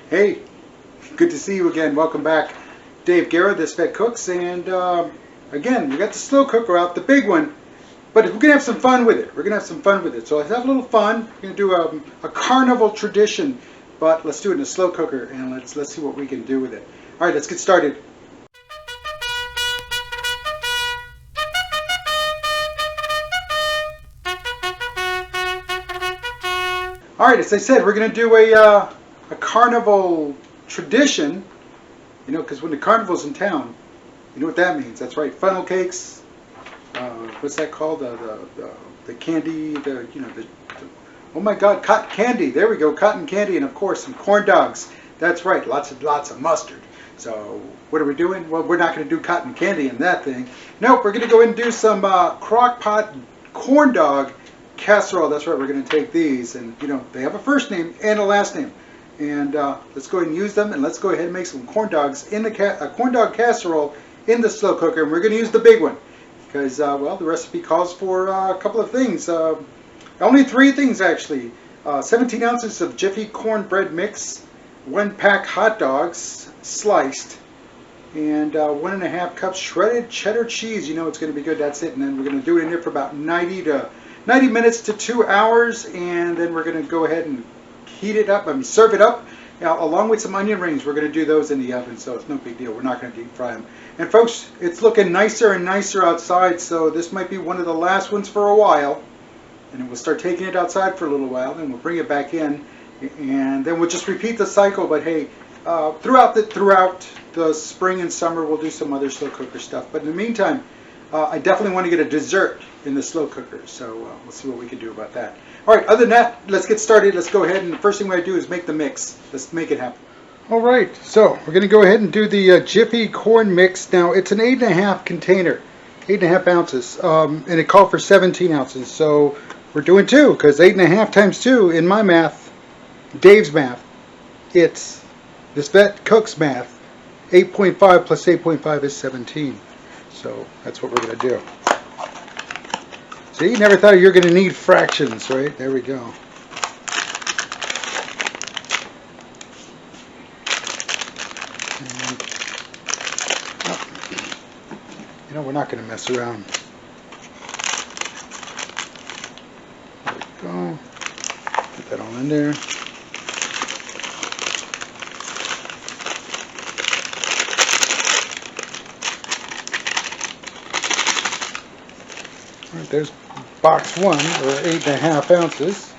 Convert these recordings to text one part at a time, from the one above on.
Hey, good to see you again. Welcome back. Dave Guerra, This Vet Cooks, and again, we got the slow cooker out, the big one, but we're going to have some fun with it. So let's have a little fun. We're going to do a carnival tradition, but let's do it in a slow cooker, and let's see what we can do with it. All right, let's get started. All right, as I said, we're going to do a carnival tradition, because when the carnival's in town, you know what that means. That's right, funnel cakes. What's that called? The candy. Oh my God, cotton candy. There we go, cotton candy, and of course some corn dogs. That's right, lots of mustard. So what are we doing? Well, we're not going to do cotton candy in that thing. Nope, we're going to go ahead and do some crock pot corn dog casserole. That's right, we're going to take these, and they have a first name and a last name, and let's go ahead and use them, and let's go ahead and make some corn dogs in the corn dog casserole in the slow cooker. And we're going to use the big one because well, the recipe calls for a couple of things, only 3 things actually. 17 ounces of Jiffy Corn Bread mix, 1 pack hot dogs sliced, and 1.5 cups shredded cheddar cheese. It's going to be good. That's it. And then we're going to do it in there for about 90 minutes to 2 hours, and then we're going to go ahead and heat it up. Serve it up along with some onion rings. We're going to do those in the oven, so it's no big deal. We're not going to deep fry them. And folks, it's looking nicer and nicer outside, so this might be one of the last ones for a while. And then we'll start taking it outside for a little while, then we'll bring it back in, and then we'll just repeat the cycle. But hey, throughout the spring and summer, we'll do some other slow cooker stuff. But in the meantime, I definitely want to get a dessert in the slow cooker, so we'll see what we can do about that. All right, other than that, let's get started. Let's go ahead, and the first thing we do is make the mix. Let's make it happen. All right, so we're going to go ahead and do the Jiffy corn mix. Now, it's an 8.5 container, 8.5 ounces, and it called for 17 ounces, so we're doing 2, because 8.5 times 2, in my math, Dave's math, it's This Vet Cooks math, 8.5 plus 8.5 is 17. So that's what we're going to do. See, you never thought you were going to need fractions, right? There we go. And, we're not going to mess around. There we go. Put that all in there. All right, there's box 1, or 8.5 ounces.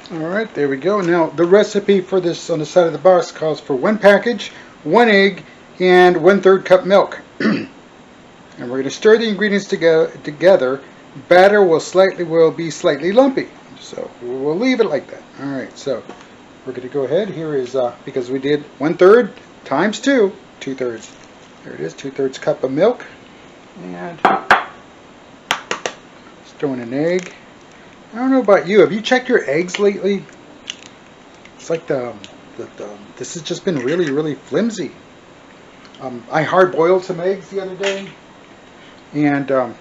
Alright, there we go. Now, the recipe for this on the side of the box calls for 1 package, 1 egg, and 1/3 cup milk. And we're going to stir the ingredients together. Batter will be slightly lumpy, so we'll leave it like that. Alright, so we're going to go ahead. Here is, because we did 1/3 times 2, 2/3. There it is, 2/3 cup of milk. And just throwing an egg. I don't know about you. Have you checked your eggs lately? It's like this has just been really flimsy. I hard boiled some eggs the other day, and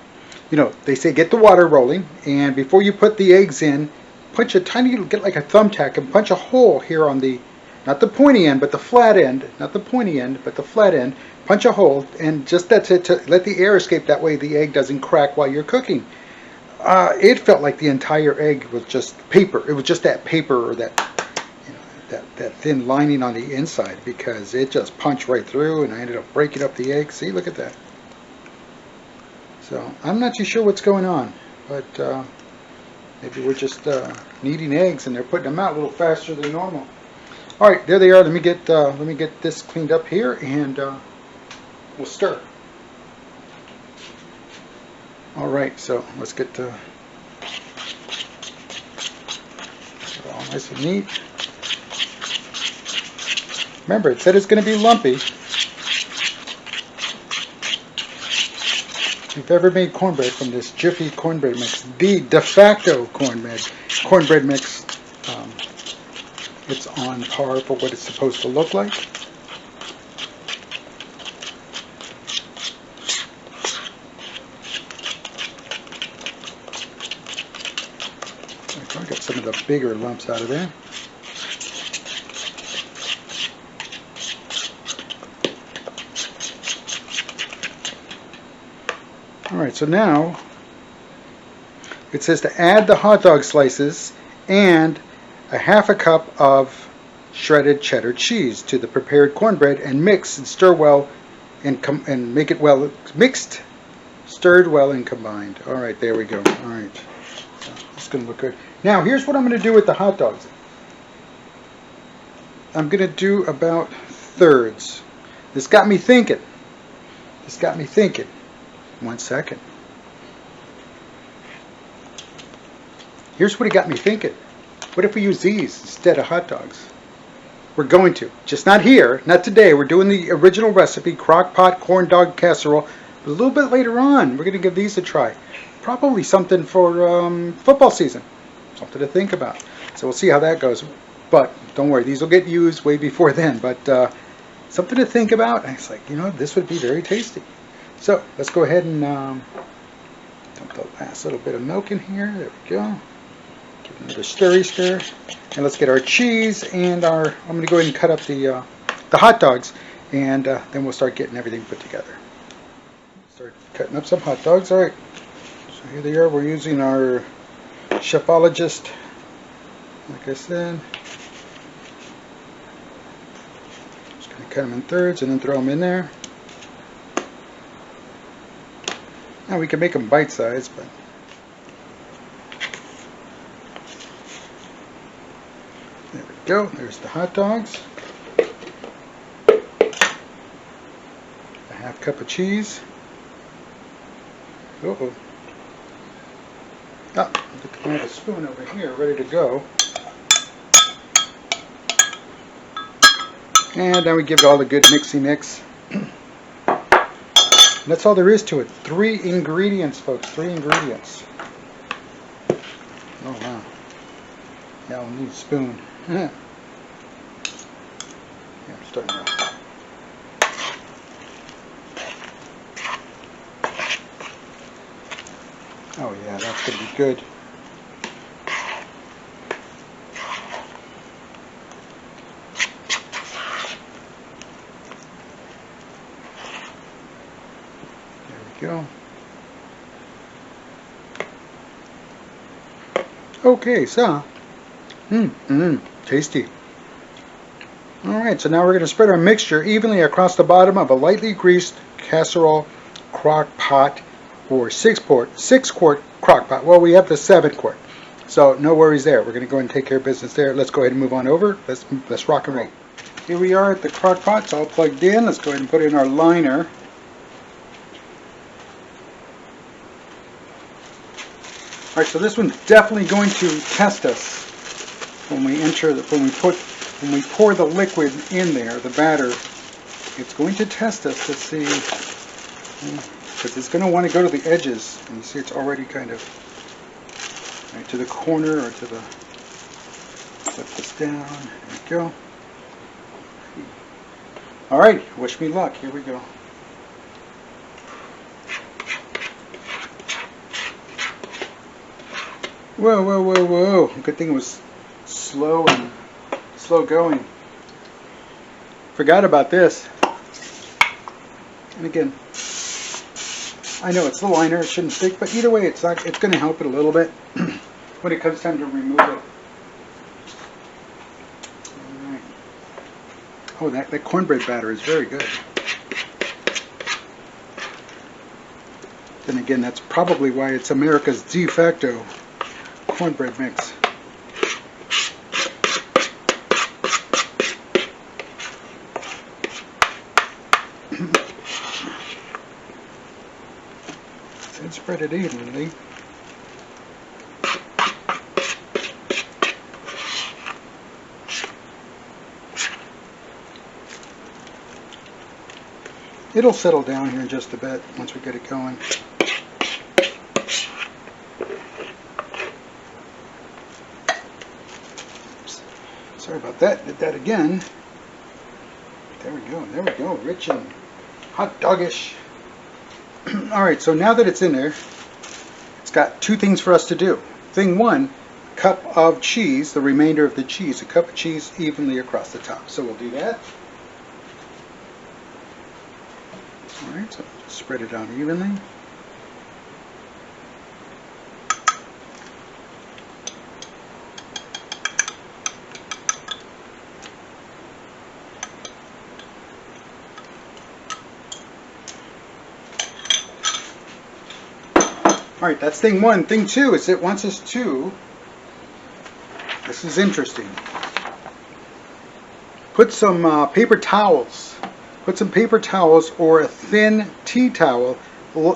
they say get the water rolling, and before you put the eggs in, get like a thumbtack and punch a hole here on the, not the pointy end, but the flat end, not the pointy end, but the flat end. Punch a hole, and just that's it, to let the air escape. That way the egg doesn't crack while you're cooking. It felt like the entire egg was just paper. It was just that paper, or that thin lining on the inside, because it just punched right through, and I ended up breaking up the egg. See, look at that. So I'm not too sure what's going on, but maybe we're just needing eggs, and they're putting them out a little faster than normal. All right, there they are. Let me get this cleaned up here, and we'll stir. All right, so let's get all nice and neat. Remember, it said it's going to be lumpy. If you've ever made cornbread from this Jiffy Corn Bread mix, the de facto cornbread mix, it's on par for what it's supposed to look like. I got some of the bigger lumps out of there. Alright, so now it says to add the hot dog slices and a half a cup of shredded cheddar cheese to the prepared cornbread and mix and stir well and make it well mixed, stirred well and combined. Alright, there we go. Alright, so it's going to look good. Now here's what I'm going to do with the hot dogs. I'm going to do about thirds. This got me thinking. One second. Here's what it got me thinking. What if we use these instead of hot dogs? We're going to. Just not here. Not today. We're doing the original recipe, crock pot corn dog casserole. But a little bit later on, we're going to give these a try. Probably something for football season. Something to think about. So we'll see how that goes. But don't worry. These will get used way before then. But something to think about. And it's like, you know, this would be very tasty. So let's go ahead and dump the last little bit of milk in here. There we go. Give another stir. And let's get our cheese and I'm going to go ahead and cut up the hot dogs, and then we'll start getting everything put together. Start cutting up some hot dogs. All right. So here they are. We're using our Chefologist, like I said. Just going to cut them in thirds and then throw them in there. Now we can make them bite-sized, but there we go. There's the hot dogs. A half cup of cheese. Uh-oh. Ah, I have a spoon over here ready to go. And now we give it all the good mixy mix. And that's all there is to it. 3 ingredients, folks. 3 ingredients. Oh, wow. Yeah, we'll need a spoon. Yeah, I'm starting to... Oh, yeah, that's going to be good. Go. Okay, so tasty. Alright, so now we're going to spread our mixture evenly across the bottom of a lightly greased casserole, crock pot, or 6-quart crock pot. Well, we have the 7-quart, so no worries there. We're going to go and take care of business there. Let's go ahead and move on over. Let's rock and roll. Here we are at the crock pot. It's all plugged in. Let's go ahead and put in our liner. Alright, so this one's definitely going to test us when we pour the liquid in there, the batter. It's going to test us to see, because it's going to want to go to the edges. And you see it's already kind of right to the corner or to the, flip this down. There we go. Alright, wish me luck. Here we go. Whoa, whoa, whoa, whoa. Good thing it was slow going. Forgot about this. And again, I know it's the liner, it shouldn't stick, but either way it's going to help it a little bit when it comes time to remove it. Alright. Oh, that cornbread batter is very good. Then again, that's probably why it's America's de facto cornbread mix. And spread it evenly. It'll settle down here in just a bit once we get it going. Sorry about that. Did that again. There we go. There we go. Rich and hot doggish. All right. So now that it's in there, it's got two things for us to do. Thing one, cup of cheese, the remainder of the cheese, a cup of cheese evenly across the top. So we'll do that. All right. So just spread it out evenly. All right, that's thing one. Thing two is it wants us to, this is interesting, put some paper towels. Put some paper towels or a thin tea towel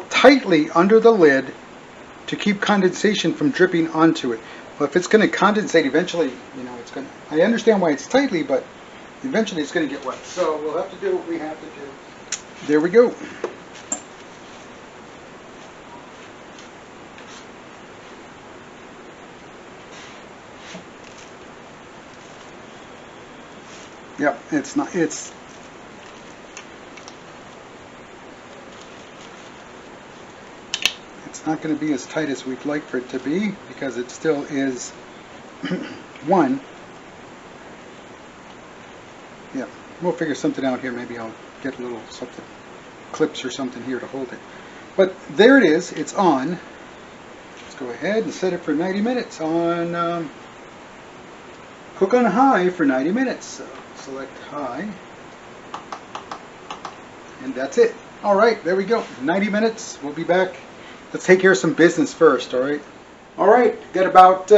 tightly under the lid to keep condensation from dripping onto it. Well, if it's going to condensate eventually, you know, it's going to, I understand why it's tightly, but eventually it's going to get wet. So we'll have to do what we have to do. There we go. Yep, it's not going to be as tight as we'd like for it to be because it still is one. Yeah, we'll figure something out here. Maybe I'll get a little something, clips or something here to hold it. But there it is. It's on. Let's go ahead and set it for 90 minutes on cook on high for 90 minutes. So select high, and that's it. All right, there we go. 90 minutes. We'll be back. Let's take care of some business first. All right. All right. Got about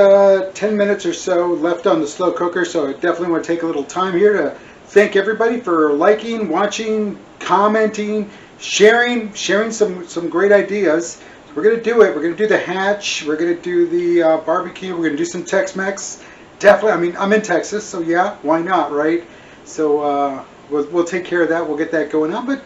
10 minutes or so left on the slow cooker, so I definitely want to take a little time here to thank everybody for liking, watching, commenting, sharing some great ideas. We're gonna do it. We're gonna do the hatch. We're gonna do the barbecue. We're gonna do some Tex-Mex. Definitely. I mean, I'm in Texas, so yeah, why not, right? So we'll take care of that. We'll get that going on, but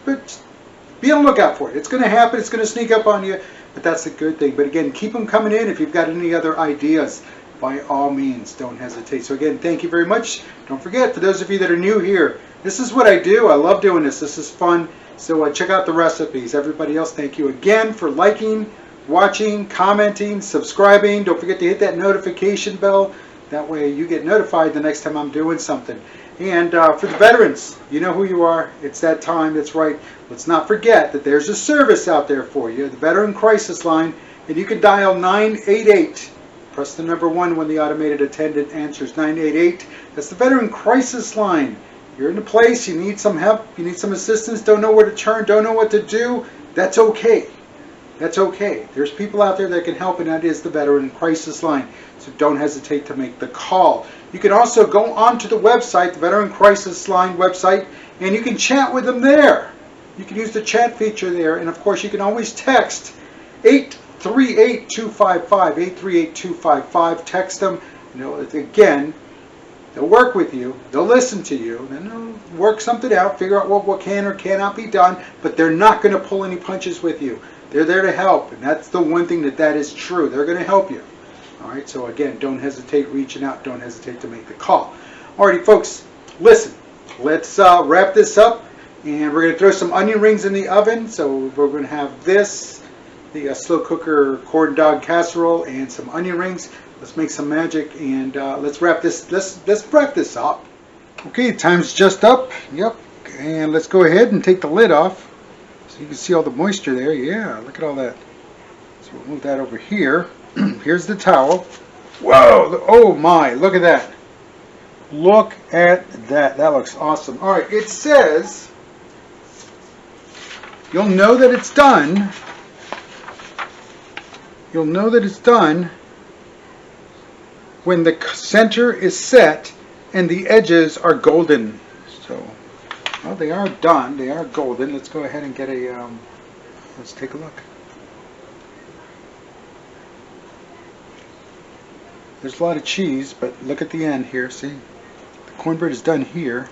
be on the lookout for it. It's going to happen. It's going to sneak up on you, but that's a good thing. But again, keep them coming in. If you've got any other ideas, by all means, don't hesitate. So again, thank you very much. Don't forget, for those of you that are new here, this is what I do. I love doing this. This is fun. So check out the recipes. Everybody else, thank you again for liking, watching, commenting, subscribing. Don't forget to hit that notification bell. That way you get notified the next time I'm doing something. And for the veterans, you know who you are. It's that time. That's right. Let's not forget that there's a service out there for you, the Veteran Crisis Line, and you can dial 988. Press the number 1 when the automated attendant answers 988. That's the Veteran Crisis Line. You're in a place, you need some help, you need some assistance, don't know where to turn, don't know what to do. That's okay. That's okay. There's people out there that can help, and that is the Veteran Crisis Line. So don't hesitate to make the call. You can also go onto the website, the Veteran Crisis Line website, and you can chat with them there. You can use the chat feature there, and of course you can always text 838-255, 838-255. Text them. You know, again, they'll work with you, they'll listen to you, and they'll work something out, figure out what can or cannot be done, but they're not going to pull any punches with you. They're there to help, and that's the one thing that is true. They're going to help you. All right, so again, don't hesitate reaching out. Don't hesitate to make the call. Alrighty, folks, listen, let's wrap this up, and we're going to throw some onion rings in the oven. So we're going to have this, the slow cooker corn dog casserole, and some onion rings. Let's make some magic, and let's wrap this. Let's wrap this up. Okay, time's just up. Yep, and let's go ahead and take the lid off. So you can see all the moisture there. Yeah, look at all that. So we'll move that over here. Here's the towel. Whoa! Oh my! Look at that. Look at that. That looks awesome. All right. It says you'll know that it's done. You'll know that it's done when the center is set and the edges are golden. So, well, they are done. They are golden. Let's go ahead and get a. Let's take a look. There's a lot of cheese, but look at the end here. See, the cornbread is done here,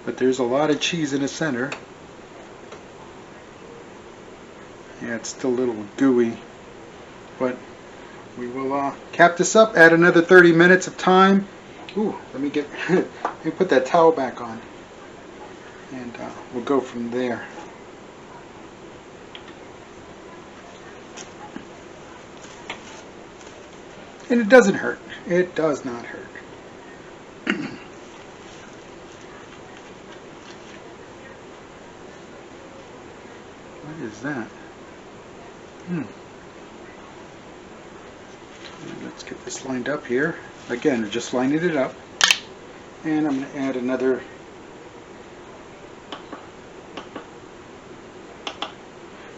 but there's a lot of cheese in the center. Yeah, it's still a little gooey, but we will cap this up, add another 30 minutes of time. Ooh, let me put that towel back on, and we'll go from there. And it doesn't hurt. It does not hurt. What is that? Let's get this lined up here. Again, we're just lining it up. And I'm going to add another.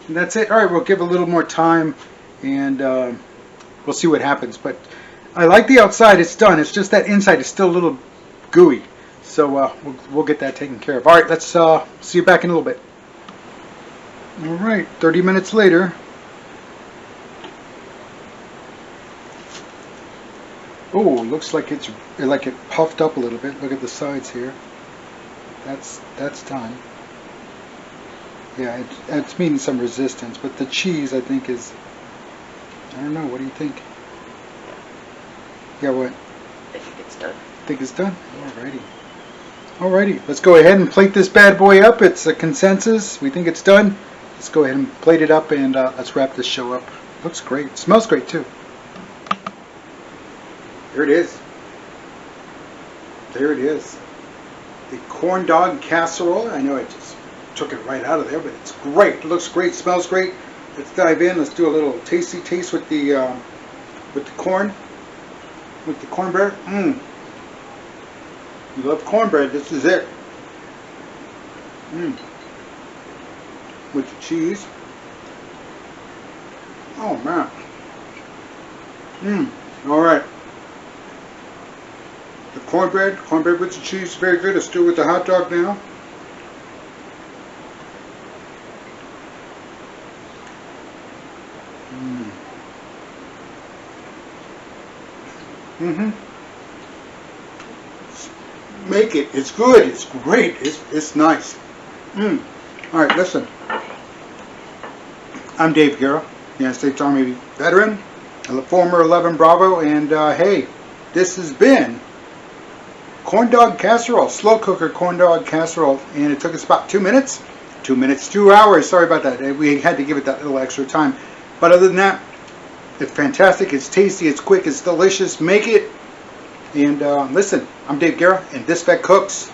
And that's it. All right, we'll give a little more time, and we'll see what happens. But I like the outside. It's done. It's just that inside is still a little gooey. So we'll get that taken care of. All right, let's see you back in a little bit. All right, 30 minutes later. Oh, looks like it puffed up a little bit. Look at the sides here. That's done. Yeah, it's meeting some resistance, but the cheese, I think, is, I don't know, what do you think? Yeah, what? I think it's done. Think it's done? Alrighty. Alrighty, let's go ahead and plate this bad boy up. It's a consensus. We think it's done. Let's go ahead and plate it up, and let's wrap this show up. Looks great. Smells great, too. There it is. There it is. The corn dog casserole. I know I just took it right out of there, but it's great. It looks great. Smells great. Let's dive in. Let's do a little tasty taste with the corn, with the cornbread. You love cornbread. This is it. With the cheese. Oh man. All right. The cornbread with the cheese, very good. Let's do it with the hot dog now. Make it. It's good. It's great. It's nice. All right, listen. I'm Dave Guerra, United States Army veteran, a former 11 Bravo, and hey, this has been corn dog casserole, slow cooker corn dog casserole, and it took us about 2 minutes. 2 minutes, 2 hours. Sorry about that. We had to give it that little extra time. But other than that, it's fantastic. It's tasty. It's quick. It's delicious. Make it. And listen, I'm Dave Guerra, and This Vet Cooks.